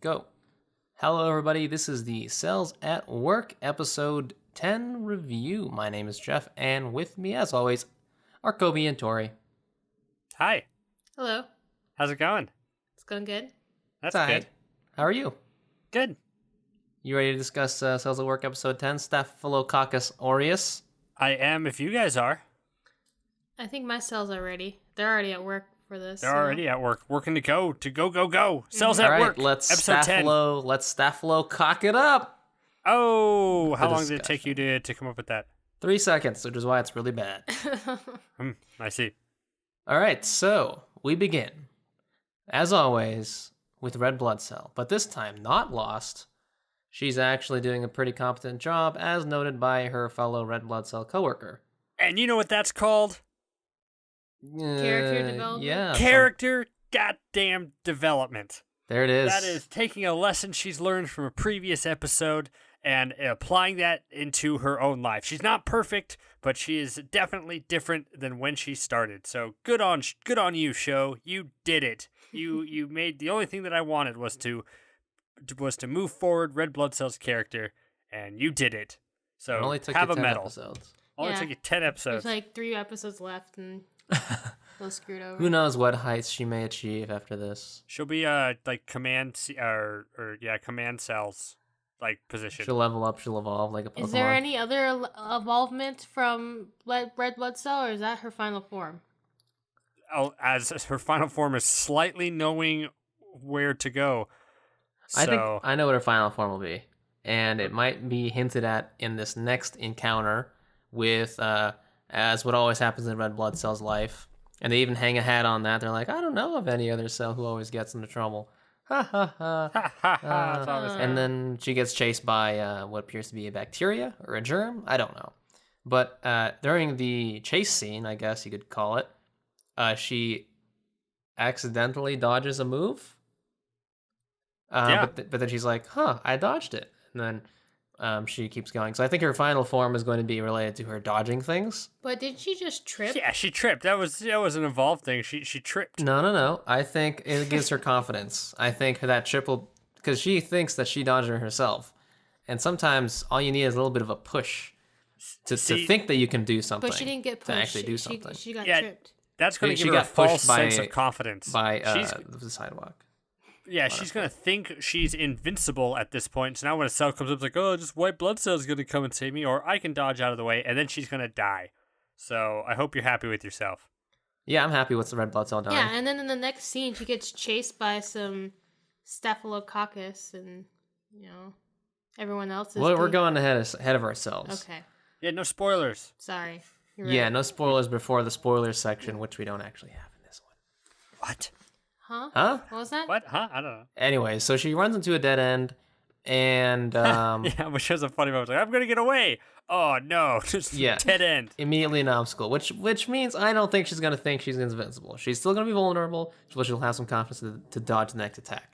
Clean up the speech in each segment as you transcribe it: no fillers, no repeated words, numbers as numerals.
go. Hello, everybody. This is the Cells at Work episode 10 review. My name is Jeff, and with me, as always, are Coby and Torie. Hi. Hello. How's it going? It's going good. That's Hi. good. How are you? Good. You ready to discuss Cells at Work episode 10, Staphylococcus aureus? I am, if you guys are. I think my cells are ready. They're already at work for this. They're already at work, working to go. Cells All at right, work. let's episode 10. let's staphylocock it up. Oh, how long did it discussion. take you to come up with that? 3 seconds, which is why it's really bad. I see. All right, so we begin, as always, with red blood cell, but this time not lost. She's actually doing a pretty competent job, as noted by her fellow red blood cell coworker. And you know what that's called? Character development? Yeah. Character goddamn development. There it is. That is taking a lesson she's learned from a previous episode and applying that into her own life. She's not perfect, but she is definitely different than when she started. So good on you, show. You did it. You made the only thing that I wanted was to move forward red blood cell's character, and you did it. So It only took have you a 10 medal. episodes. Only Yeah. took you 10 episodes. There's like 3 episodes left and they'll screwed over. Who knows what heights she may achieve after this. She'll be like command command cells like position. She'll level up, she'll evolve like a Pokemon. Is there any other evolvement from red blood cell, or is that her final form? As her final form is slightly knowing where to go. So, I think I know what her final form will be. And it might be hinted at in this next encounter with, as what always happens in red blood cell's life. And they even hang a hat on that. They're like, I don't know of any other cell who always gets into trouble. Ha ha ha. That's always And then she gets chased by what appears to be a bacteria or a germ. I don't know. But during the chase scene, I guess you could call it, she accidentally dodges a move. Yeah. But then she's like, I dodged it. And then she keeps going. So I think her final form is going to be related to her dodging things. But did she just trip? Yeah, she tripped. That was an evolved thing. She tripped. No. I think it gives her confidence. I think that triple, because she thinks that she dodged it herself. And sometimes all you need is a little bit of a push to think that you can do something. But she didn't get pushed. To actually do something. She got Yeah. tripped. That's going to She give her a got false pushed by- sense of confidence. by she's the sidewalk. Yeah, she's going to think she's invincible at this point. So now when a cell comes up, it's like, oh, just white blood cell is going to come and save me, or I can dodge out of the way, and then she's going to die. So I hope you're happy with yourself. Yeah, I'm happy with the red blood cell dying. Yeah, and then in the next scene, she gets chased by some staphylococcus, and everyone else is. Well, we're going ahead of ourselves. Okay, Yeah, no spoilers. sorry. You're Yeah, right. no spoilers before the spoilers section, which we don't actually have in this one. What? Huh? Huh? What was that? What? Huh? I don't know. Anyway, so she runs into a dead end, and Yeah, which was a funny moment. Like, I'm going to get away. Oh, no. Just Yeah. dead end. immediately an obstacle, which means I don't think she's going to think she's invincible. She's still going to be vulnerable, but she'll have some confidence to dodge the next attack.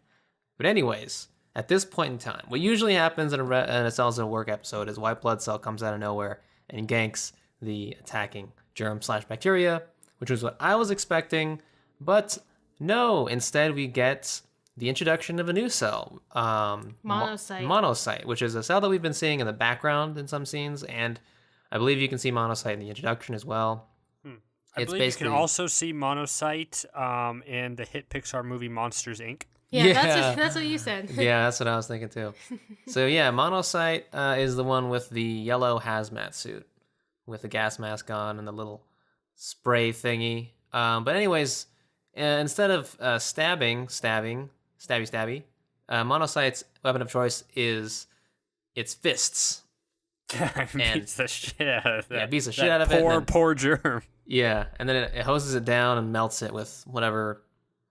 But anyways, at this point in time, what usually happens in a Cells at Work episode is white blood cell comes out of nowhere and ganks the attacking germ/bacteria, which was what I was expecting, but no, instead we get the introduction of a new cell, Monocyte. Monocyte, which is a cell that we've been seeing in the background in some scenes, and I believe you can see Monocyte in the introduction as well. I believe you can also see Monocyte in the hit Pixar movie Monsters, Inc. Yeah, Yeah. that's what you said. Yeah, that's what I was thinking too. So yeah, Monocyte is the one with the yellow hazmat suit with the gas mask on and the little spray thingy. But anyways, instead of stabby, Monocyte's weapon of choice is its fists. Beats the shit out of that. Yeah, beats the shit out of it. Poor germ. Yeah, and then it hoses it down and melts it with whatever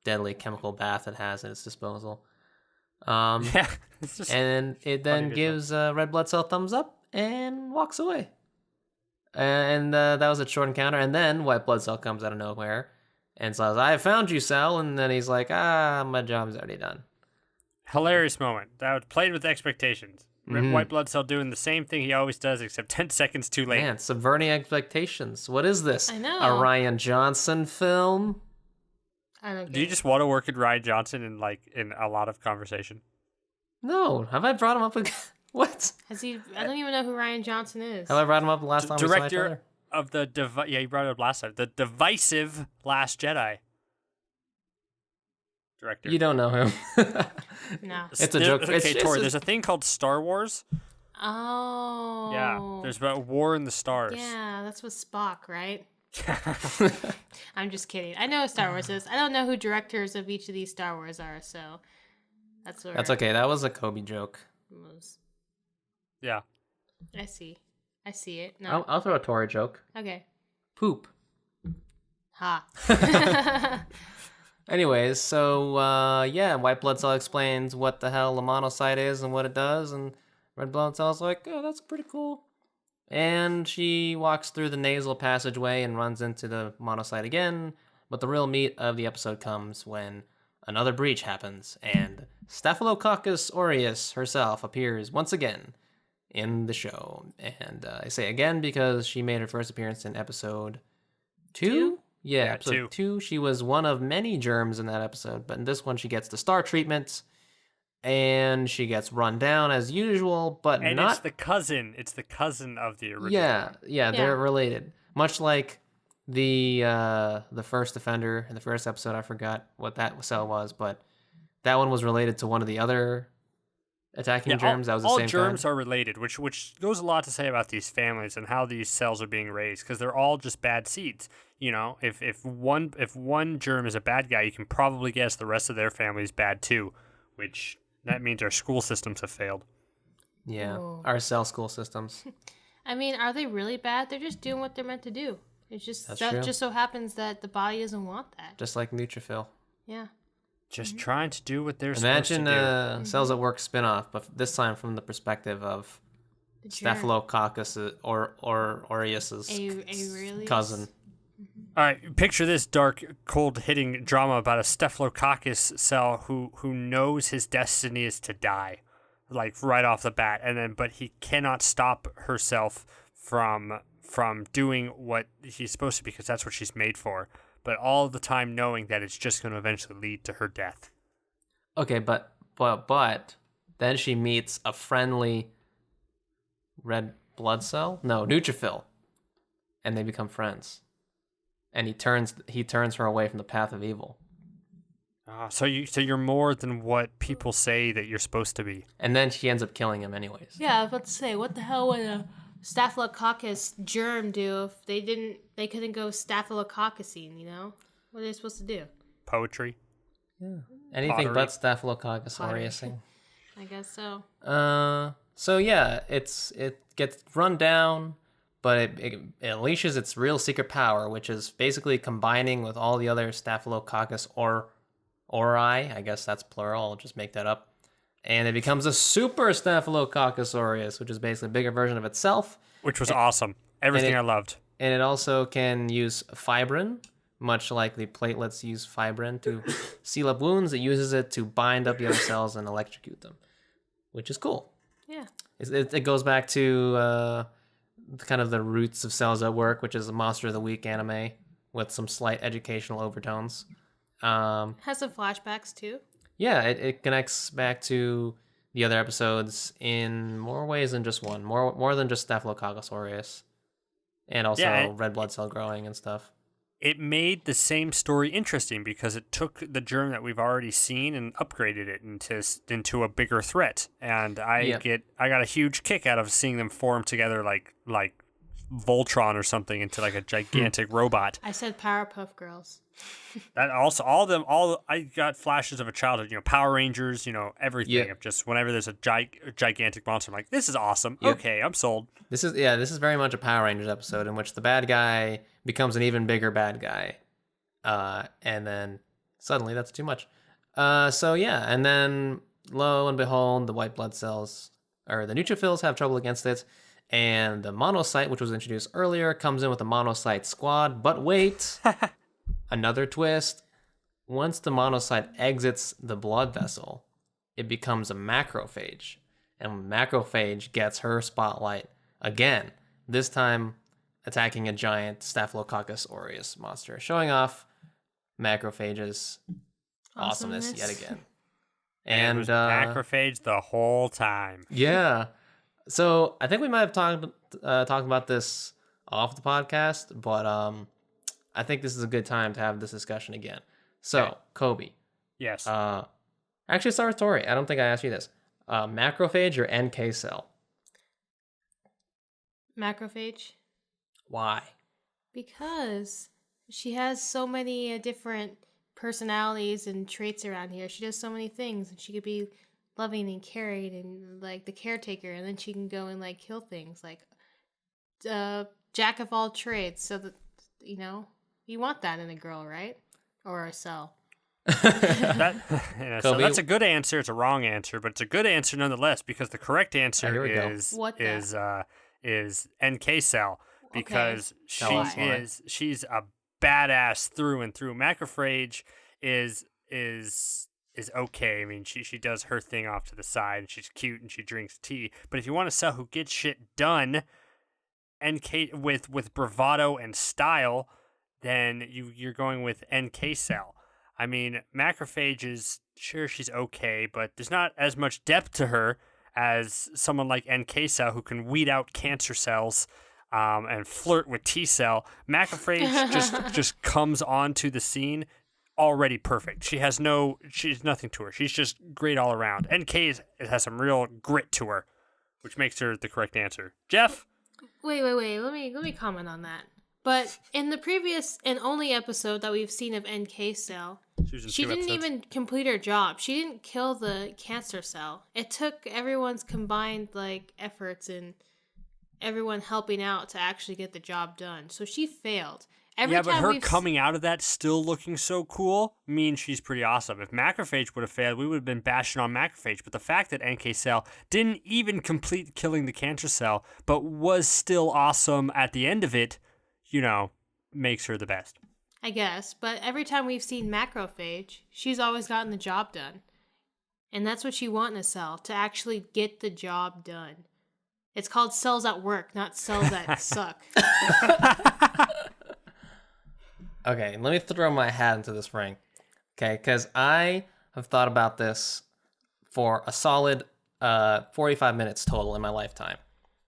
deadly chemical bath it has at its disposal. Yeah. It's just, And it then visual. gives red blood cell thumbs up and walks away. And that was a short encounter. And then white blood cell comes out of nowhere and says, I found you, Cell. And then he's like, my job is already done. hilarious moment. That was played with expectations. Mhm. White blood cell doing the same thing he always does, except 10 seconds too late. Man, subverting expectations. What is this? I know. A Ryan Johnson film? I don't get Do you it. just want to work at Ryan Johnson in a lot of conversation? No, have I brought him up again? What? Has he? I don't even know who Ryan Johnson is. Have I brought him up the last time we saw each Director other? of the yeah, you brought it up last time. The divisive Last Jedi. Director. You don't know him. No. It's a joke. Okay, Torie, there's a thing called Star Wars. Oh. Yeah, there's about war in the stars. Yeah, that's with Spock, right? I'm just kidding. I know what Star Wars is. I don't know who directors of each of these Star Wars are, so that's where That's okay. That was a Coby joke. it was. Yeah. I see it. No. I'll throw a Torie joke. Okay. Poop. Ha. Anyways, so yeah, White Blood Cell explains what the hell a monocyte is and what it does, and Red Blood Cell's like, oh, that's pretty cool. And she walks through the nasal passageway and runs into the monocyte again. But the real meat of the episode comes when another breach happens, and Staphylococcus aureus herself appears once again in the show. And I say again because she made her first appearance in episode 2? Yeah, episode 2. She was one of many germs in that episode, but in this one she gets the star treatment, and she gets run down as usual, but And not... it's the cousin. It's the cousin of the original. Yeah, they're related. Much like the first offender in the first episode. I forgot what that cell was, but that one was related to one of the other attacking germs. That was the all same germs kind. are related, which goes a lot to say about these families and how these cells are being raised, because they're all just bad seeds. You know, if one germ is a bad guy, you can probably guess the rest of their family is bad too, which that means our school systems have failed. Yeah, Whoa. our cell school systems. I mean, are they really bad? They're just doing what they're meant to do. It's just That's that true. just so happens that the body doesn't want that. Just like neutrophil. Yeah. Just trying to do what they're Imagine supposed to Cells at Work spinoff, but this time from the perspective of The germ. Staphylococcus or Aureus's Aurelius? cousin. do. All right, picture this dark, cold-hitting drama about a Staphylococcus cell who knows his destiny is to die, like right off the bat, but he cannot stop herself from doing what he's supposed to, because that's what she's made for. But all the time knowing that it's just going to eventually lead to her death. Okay, but then she meets a friendly red blood cell? No, neutrophil. And they become friends. And he turns her away from the path of evil. So you're more than what people say that you're supposed to be. And then she ends up killing him anyways. Yeah, I was about to say, what the hell would a Staphylococcus germ do if they couldn't go Staphylococcusing, you know? What are they supposed to do? Poetry. Yeah. Anything Pottery. but Staphylococcus Pottery. aureusing. I guess so. So yeah, it gets run down, but it unleashes its real secret power, which is basically combining with all the other Staphylococcus aureus. I guess that's plural. I'll just make that up. And it becomes a super Staphylococcus aureus, which is basically a bigger version of itself. Which was awesome. Everything I loved. And it also can use fibrin, much like the platelets use fibrin to seal up wounds. It uses it to bind up the other cells and electrocute them, which is cool. Yeah. It goes back to kind of the roots of Cells at Work, which is a Monster of the Week anime with some slight educational overtones. Has some flashbacks too. Yeah, it connects back to the other episodes in more ways than just one. More than just Staphylococcus aureus. And also red blood cell growing and stuff. It made the same story interesting because it took the germ that we've already seen and upgraded it into a bigger threat. And I got a huge kick out of seeing them form together like Voltron or something into like a gigantic robot. I said Powerpuff Girls. That also I got flashes of a childhood, Power Rangers, everything of just whenever there's a gigantic monster, I'm like, this is awesome. Yep. Okay, I'm sold. This is very much a Power Rangers episode in which the bad guy becomes an even bigger bad guy. And then suddenly that's too much. And then lo and behold, the white blood cells or the neutrophils have trouble against it. And the monocyte, which was introduced earlier, comes in with the monocyte squad. But wait, another twist. Once the monocyte exits the blood vessel, it becomes a macrophage. And macrophage gets her spotlight again, this time attacking a giant Staphylococcus aureus monster, showing off macrophages' awesomeness yet again. And it was macrophage the whole time. Yeah. So I think we might have talked about this off the podcast, but I think this is a good time to have this discussion again. So, Okay. Coby. Yes. Actually, sorry, Torie. I don't think I asked you this. Macrophage or NK cell? Macrophage. Why? Because she has so many different personalities and traits around here. She does so many things, and she could be loving and caring and like the caretaker, and then she can go and like kill things, like jack of all trades. So that you want that in a girl, right? Or a cell. So that's a good answer. It's a wrong answer, but it's a good answer nonetheless because the correct answer is NK cell because she's a badass through and through. Macrophage is okay. I mean, she does her thing off to the side and she's cute and she drinks tea. But if you want a cell who gets shit done, NK with bravado and style, then you're going with NK cell. I mean, macrophage is sure she's okay, but there's not as much depth to her as someone like NK cell who can weed out cancer cells and flirt with T cell. Macrophage just comes onto the scene already perfect. She's nothing to her. She's just great all around. NK has some real grit to her, which makes her the correct answer. Jeff? Wait. Let me comment on that. But in the previous and only episode that we've seen of NK cell, she didn't even complete her job. She didn't kill the cancer cell. It took everyone's combined efforts and everyone helping out to actually get the job done. So she failed. But her coming out of that still looking so cool means she's pretty awesome. If macrophage would have failed, we would have been bashing on macrophage. But the fact that NK cell didn't even complete killing the cancer cell, but was still awesome at the end of it, makes her the best. I guess, but every time we've seen macrophage, she's always gotten the job done. And that's what you want in a cell, to actually get the job done. It's called cells at work, not cells that suck. Okay, let me throw my hat into this ring. Okay, because I have thought about this for a solid 45 minutes total in my lifetime.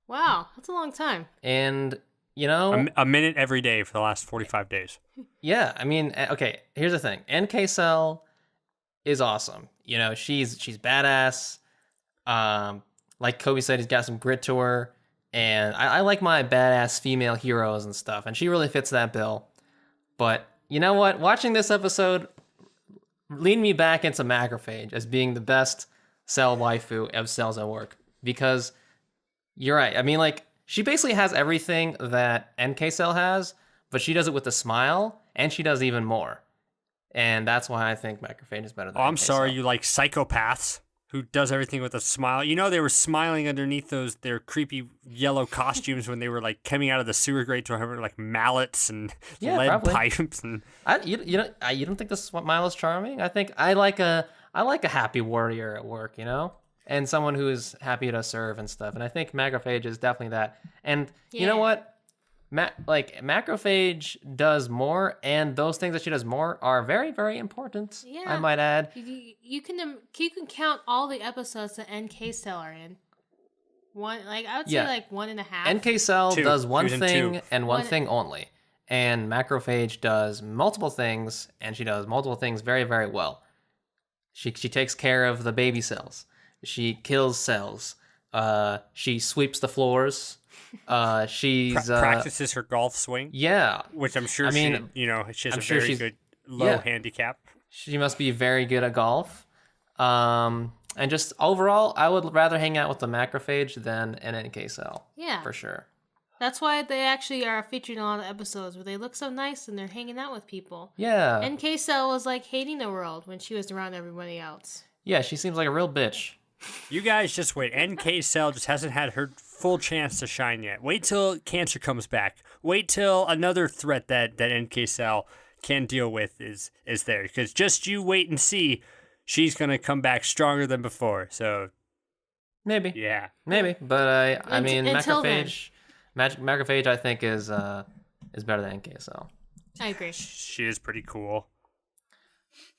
Wow, that's a long time. And a minute every day for the last 45 days. Yeah, I mean, okay, here's the thing. NK cell is awesome. She's badass. Like Coby said, he's got some grit to her. And I like my badass female heroes and stuff. And she really fits that bill. But you know what? Watching this episode leaned me back into macrophage as being the best cell waifu of cells at work. Because you're right. I mean, she basically has everything that NK cell has, but she does it with a smile, and she does even more. And that's why I think macrophage is better than I'm NK sorry, cell. you like psychopaths who does everything with a smile. They were smiling underneath their creepy yellow costumes when they were coming out of the sewer grate to have mallets and lead pipes. And you don't think this smile is charming? I think I like a happy warrior at work, and someone who is happy to serve and stuff. And I think macrophage is definitely that. And you know what? Macrophage does more, and those things that she does more are very, very important. Yeah, I might add. You can count all the episodes that NK cell are in. I would say 1.5. NK cell does one thing and one thing thing only, and macrophage does multiple things, and she does multiple things very, very well. She takes care of the baby cells. She kills cells. She sweeps the floors. She's practices her golf swing. Yeah, which I'm sure she has a very good low handicap. She must be very good at golf. And just overall, I would rather hang out with the macrophage than an NK cell. Yeah, for sure. That's why they actually are featured in a lot of episodes where they look so nice and they're hanging out with people. Yeah. NK cell was hating the world when she was around everybody else. Yeah, she seems like a real bitch. You guys just wait. NK cell just hasn't had her full chance to shine yet. Wait till cancer comes back. Wait till another threat that NK cell can deal with is there. Because just you wait and see. She's going to come back stronger than before. So maybe. Yeah. Maybe. But I mean, macrophage I think is better than NK cell. I agree. She is pretty cool.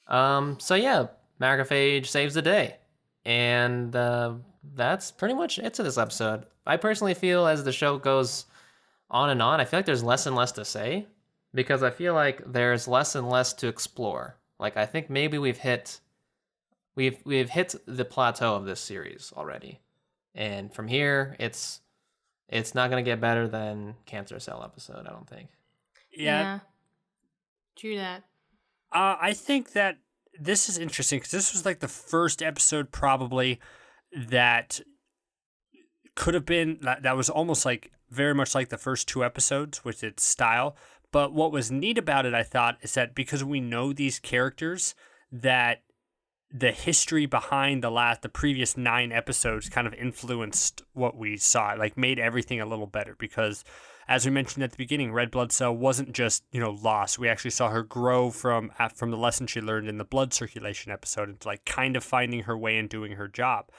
So yeah, Macrophage saves the day. And that's pretty much it to this episode. I personally feel as the show goes on and on, I feel like there's less and less to say because I feel like there's less and less to explore. Like I think maybe we've hit the plateau of this series already. And from here, it's not going to get better than Cancer Cell episode, I don't think. Yeah. True that. I think that this is interesting because this was like the first episode probably that could have been, that was almost like very much like the first 2 episodes with its style. But what was neat about it, I thought, is that because we know these characters, that the history behind the previous 9 episodes kind of influenced what we saw, like made everything a little better because as we mentioned at the beginning, Red Blood Cell wasn't just, lost. We actually saw her grow from the lesson she learned in the blood circulation episode into like kind of finding her way and doing her job.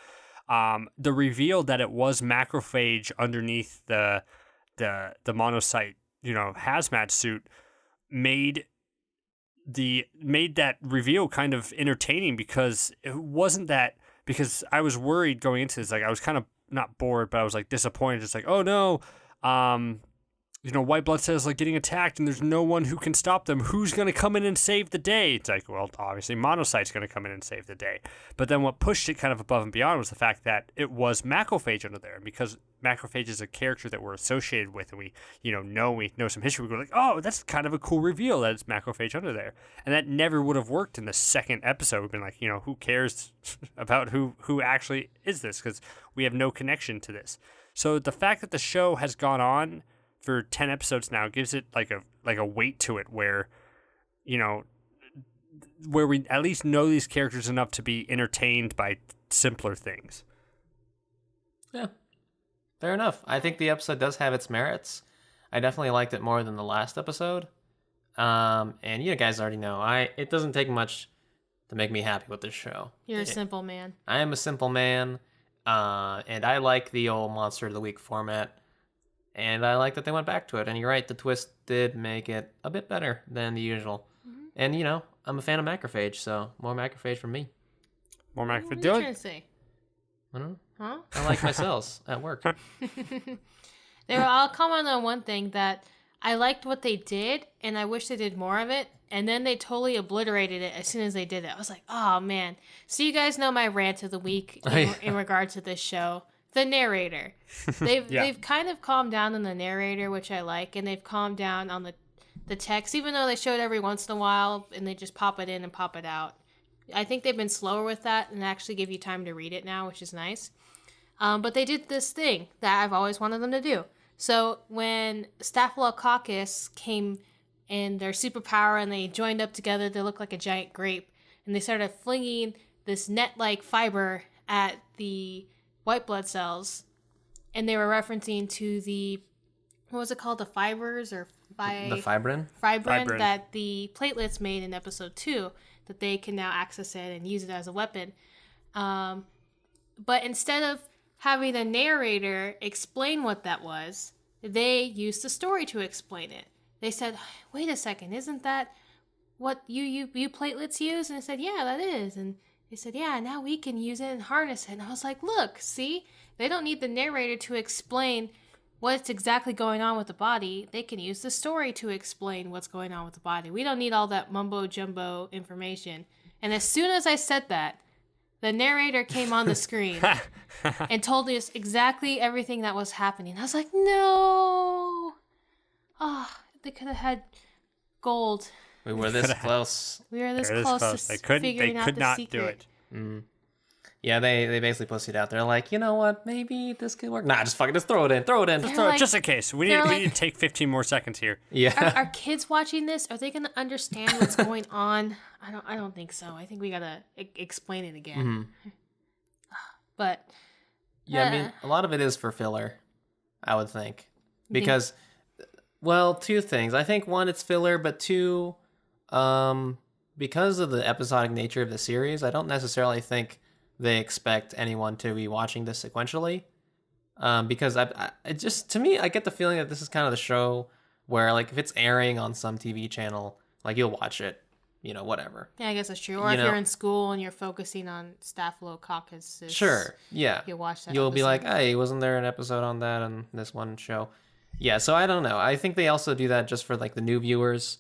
The reveal that it was macrophage underneath the monocyte, hazmat suit made that reveal kind of entertaining because it wasn't that, because I was worried going into this, like I was kind of not bored, but I was like disappointed. It's like, oh no, white blood cells like getting attacked and there's no one who can stop them. Who's going to come in and save the day? It's like, well, obviously Monocyte's going to come in and save the day. But then what pushed it kind of above and beyond was the fact that it was Macrophage under there. And because Macrophage is a character that we're associated with and we know some history, we go like, oh, that's kind of a cool reveal that it's Macrophage under there. And that never would have worked in the second episode. We've been like, who cares about who actually is this? Because we have no connection to this. So the fact that the show has gone on for 10 episodes now gives it like a weight to it where we at least know these characters enough to be entertained by simpler things. Yeah, fair enough. I think the episode does have its merits. I definitely liked it more than the last episode. And you guys already know, it doesn't take much to make me happy with this show. You're a simple man. I am a simple man, and I like the old Monster of the Week format. And I like that they went back to it. And you're right, the twist did make it a bit better than the usual. Mm-hmm. And, I'm a fan of Macrophage, so more Macrophage from me. More Macrophage. What are you trying to say? I don't know. Huh? I like my cells at work. I'll comment on one thing that I liked what they did, and I wish they did more of it. And then they totally obliterated it as soon as they did it. I was like, oh, man. So you guys know my rant of the week in regard to this show. The narrator. They've kind of calmed down on the narrator, which I like, and they've calmed down on the text, even though they show it every once in a while and they just pop it in and pop it out. I think they've been slower with that and actually give you time to read it now, which is nice. But they did this thing that I've always wanted them to do. So when Staphylococcus came in their superpower and they joined up together, they looked like a giant grape, and they started flinging this net-like fiber at the white blood cells, and they were referencing to the, what was it called, the fibers or the fibrin that the platelets made in episode 2, that they can now access it and use it as a weapon. But instead of having the narrator explain what that was, they used the story to explain it. They said, wait a second, isn't that what you platelets use? And I said, yeah, that is. And they said, yeah, now we can use it and harness it. And I was like, look, see? They don't need the narrator to explain what's exactly going on with the body. They can use the story to explain what's going on with the body. We don't need all that mumbo-jumbo information. And as soon as I said that, the narrator came on the screen and told us exactly everything that was happening. I was like, no. Oh, they could have had gold. We were this close. We were this close to figuring out the secret. Do it. Mm. Yeah, they basically pussied out. They're like, you know what? Maybe this could work. Nah, just throw it in. Throw it in. Just throw it, just in case. We need to take 15 more seconds here. Yeah. Are kids watching this? Are they going to understand what's going on? I don't think so. I think we gotta explain it again. Mm-hmm. But yeah, I mean, a lot of it is for filler, I would think, because well, two things. I think one, it's filler, but two, because of the episodic nature of the series, I don't necessarily think they expect anyone to be watching this sequentially. Because it just, to me, I get the feeling that this is kind of the show where, like, if it's airing on some TV channel, like, you'll watch it whatever. Yeah, I guess that's true. Or if you're in school and you're focusing on Staphylococcus, Sure, yeah. you watch that. You'll be episode. like, hey, wasn't there an episode on that on this one show? Yeah, so I don't know. I think they also do that just for like the new viewers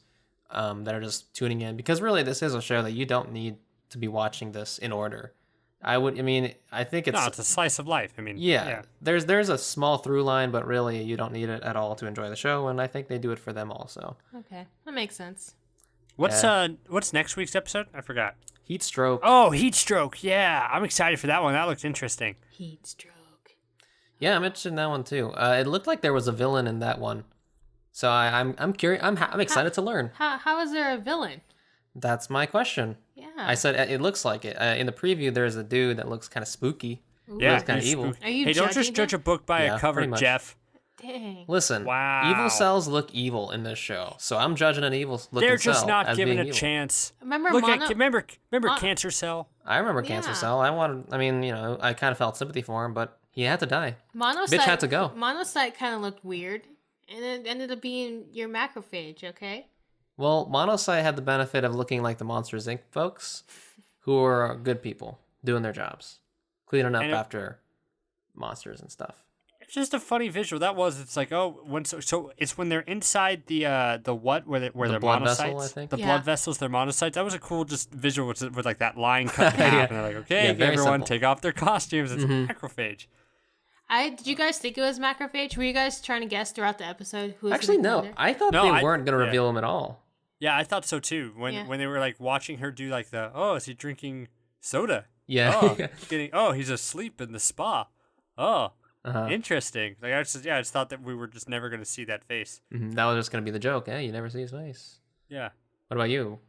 that are just tuning in, because really this is a show that you don't need to be watching this in order. I think it's... No, it's a slice of life. I mean, Yeah, there's a small through line, but really you don't need it at all to enjoy the show, and I think they do it for them also. Okay, that makes sense. What's next week's episode? I forgot. Heat stroke. Oh, heat stroke. Yeah, I'm excited for that one. That looks interesting. Heat stroke. Yeah, I'm interested in that one too. It looked like there was a villain in that one, so I'm curious. I'm excited to learn. How is there a villain? That's my question. Yeah. I said it looks like it. In the preview, there's a dude that looks kind of spooky. Yeah, looks kind of he's evil. spooky. Are you Hey, don't just judging judge a book by Yeah, a cover, pretty much. Jeff. Dang. Listen, Wow. evil cells look evil in this show, so I'm judging an evil looking They're just cell not as given being a evil. chance. Remember Remember Cancer Cell? I remember Cancer Yeah. Cell. I kind of felt sympathy for him, but he had to die. Monocyte, Bitch had to go. Monocyte kind of looked weird, and it ended up being your macrophage, okay? Well, Monocyte had the benefit of looking like the Monsters Inc. folks, who were good people doing their jobs, cleaning up after monsters and stuff. It's just a funny visual. It's like, so it's when they're inside the what where they're blood monocytes. vessel, I think. The Yeah. blood vessels, they're monocytes. That was a cool just visual with like that line cut in half, Yeah. and they're like, okay, Yeah, very everyone, simple. take off their costumes. It's macrophage. Did you guys think it was macrophage? Were you guys trying to guess throughout the episode who was Actually, gonna no. come in? I thought No, they I- weren't going to yeah. reveal him at all. Yeah, I thought so too. When Yeah. when they were like watching her do like is he drinking soda? Yeah. He's asleep in the spa. Oh, Uh-huh. interesting. Like I just thought that we were just never gonna see that face. Mhm. That was just going to be the joke. You never see his face. Yeah. What about you?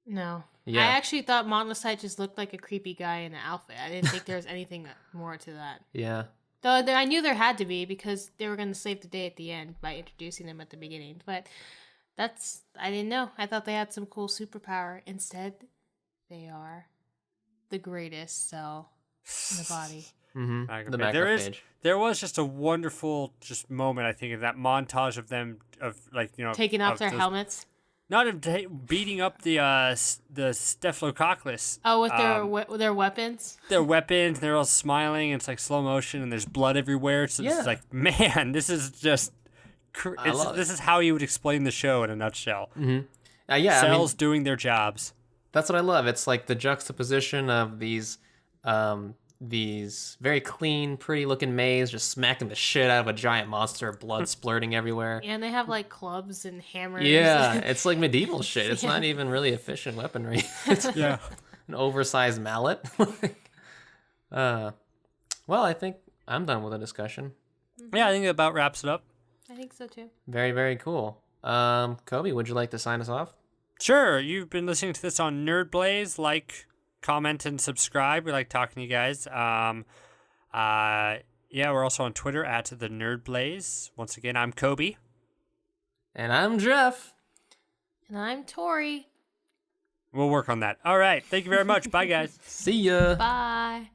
No. Yeah. I actually thought Monocyte just looked like a creepy guy in an outfit. I didn't think there was anything more to that. Yeah. Though I knew there had to be because they were going to save the day at the end by introducing them at the beginning. But I didn't know. I thought they had some cool superpower. Instead, they are the greatest cell in the body. Mm-hmm. The Macrophage. macrophage. There was just a wonderful just moment, I think, of that montage of them Taking off of their those- helmets. not of beating up the Staphylococcus. Oh, with their weapons? Their weapons, they're all smiling, and it's like slow motion, and there's blood everywhere. So Yeah. it's like, man, this is just this is how you would explain the show in a nutshell. Yeah, Cells doing their jobs. that's what I love. It's like the juxtaposition of these very clean, pretty-looking maize just smacking the shit out of a giant monster, blood splurting everywhere. And they have like clubs and hammers. Yeah, it's like medieval shit. It's not even really efficient weaponry. It's Yeah. an oversized mallet. Well, I think I'm done with the discussion. Yeah, I think that about wraps it up. I think so too. Very, very cool. Coby, would you like to sign us off? Sure, you've been listening to this on Nerd Blaze. Like, comment, and subscribe. We like talking to you guys. Yeah, we're also on Twitter at the Nerd Blaze. Once again, I'm Coby. And I'm Jeff. And I'm Torie. We'll work on that. All right. Thank you very much. Bye, guys. See ya. Bye.